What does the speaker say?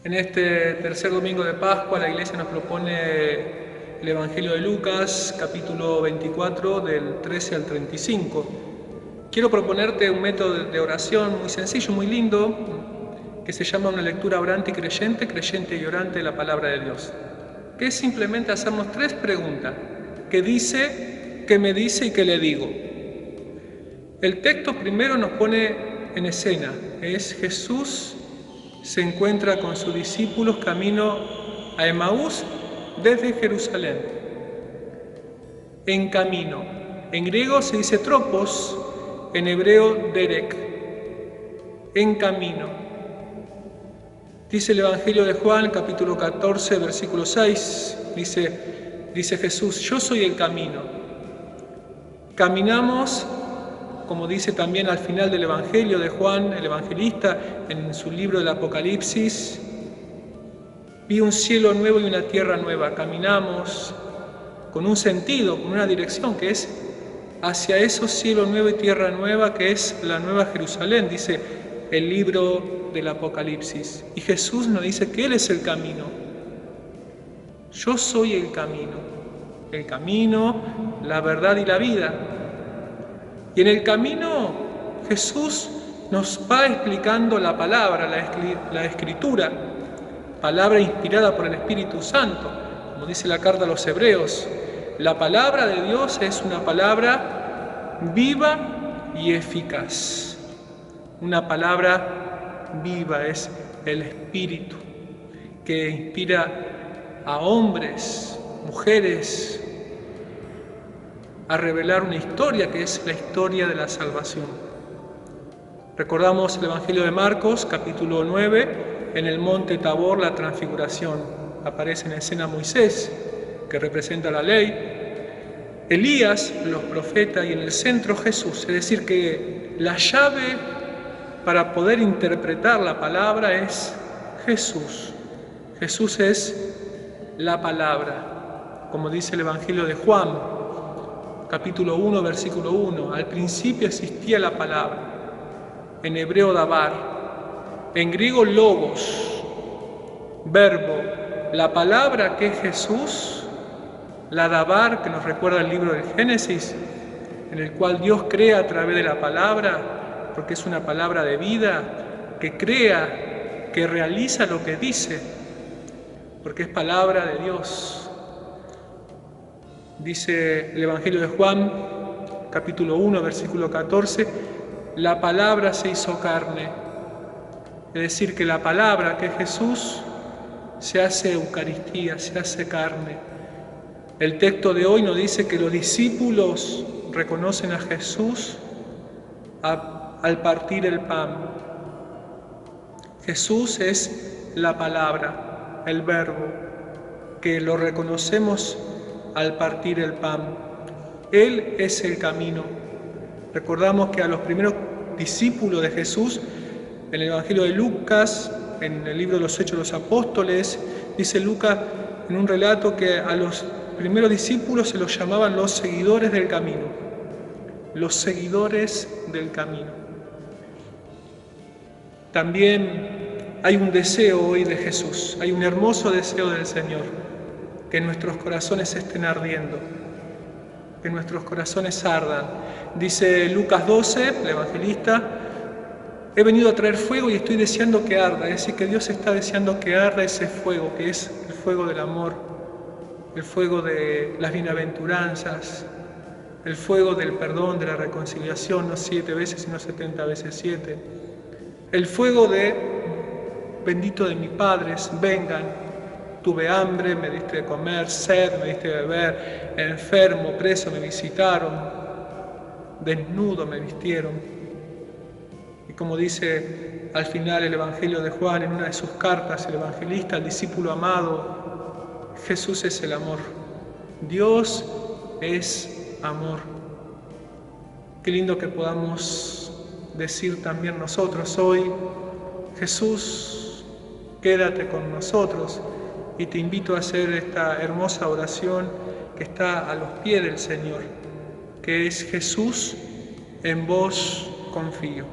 En este tercer domingo de Pascua la Iglesia nos propone el Evangelio de Lucas, capítulo 24, del 13 al 35. Quiero proponerte un método de oración muy sencillo, muy lindo, que se llama una lectura orante y creyente, creyente y orante de la palabra de Dios, que es simplemente hacernos tres preguntas: ¿qué dice? ¿Qué me dice? ¿Y qué le digo? El texto primero nos pone en escena, es Jesús se encuentra con sus discípulos camino a Emaús desde Jerusalén. En camino. En griego se dice tropos, en hebreo derek. En camino. Dice el Evangelio de Juan, capítulo 14, versículo 6, dice Jesús: yo soy el camino. Caminamos, como dice también al final del Evangelio de Juan, el evangelista, en su libro del Apocalipsis: vi un cielo nuevo y una tierra nueva. Caminamos con un sentido, con una dirección, que es hacia esos cielo nuevo y tierra nueva, que es la Nueva Jerusalén, dice el libro del Apocalipsis. Y Jesús nos dice que Él es el camino. Yo soy el camino, la verdad y la vida. Y en el camino Jesús nos va explicando la palabra, la escritura, palabra inspirada por el Espíritu Santo, como dice la carta a los Hebreos. La palabra de Dios es una palabra viva y eficaz. Una palabra viva es el Espíritu, que inspira a hombres, mujeres, a revelar una historia que es la historia de la salvación. Recordamos el Evangelio de Marcos, capítulo 9, en el monte Tabor, la transfiguración. Aparece en escena Moisés, que representa la ley, Elías, los profetas, y en el centro Jesús. Es decir, que la llave para poder interpretar la palabra es Jesús. Jesús es la palabra, como dice el Evangelio de Juan, capítulo 1, versículo 1. Al principio existía la palabra, en hebreo dabar, en griego logos, verbo. La palabra que es Jesús, la dabar, que nos recuerda el libro del Génesis, en el cual Dios crea a través de la palabra, porque es una palabra de vida, que crea, que realiza lo que dice, porque es palabra de Dios. Dice el Evangelio de Juan, capítulo 1, versículo 14, la palabra se hizo carne. Es decir, que la palabra, que es Jesús, se hace Eucaristía, se hace carne. El texto de hoy nos dice que los discípulos reconocen a Jesús al partir el pan. Jesús es la palabra, el verbo, que lo reconocemos al partir el pan. Él es el camino. Recordamos que a los primeros discípulos de Jesús, en el Evangelio de Lucas, en el libro de los Hechos de los Apóstoles, dice Lucas en un relato que a los primeros discípulos se los llamaban los seguidores del camino. Los seguidores del camino. También hay un deseo hoy de Jesús, hay un hermoso deseo del Señor: que nuestros corazones estén ardiendo, que nuestros corazones ardan. Dice Lucas 12, el evangelista: he venido a traer fuego y estoy deseando que arda. Es decir, que Dios está deseando que arda ese fuego, que es el fuego del amor, el fuego de las bienaventuranzas, el fuego del perdón, de la reconciliación, no 7 veces, sino 70 veces 7. El fuego de bendito de mis padres, vengan. Tuve hambre, me diste de comer, sed, me diste de beber, enfermo, preso, me visitaron, desnudo, me vistieron. Y como dice al final el Evangelio de Juan, en una de sus cartas, el evangelista, el discípulo amado, Jesús es el amor. Dios es amor. Qué lindo que podamos decir también nosotros hoy: Jesús, quédate con nosotros. Y te invito a hacer esta hermosa oración que está a los pies del Señor, que es: Jesús, en vos confío.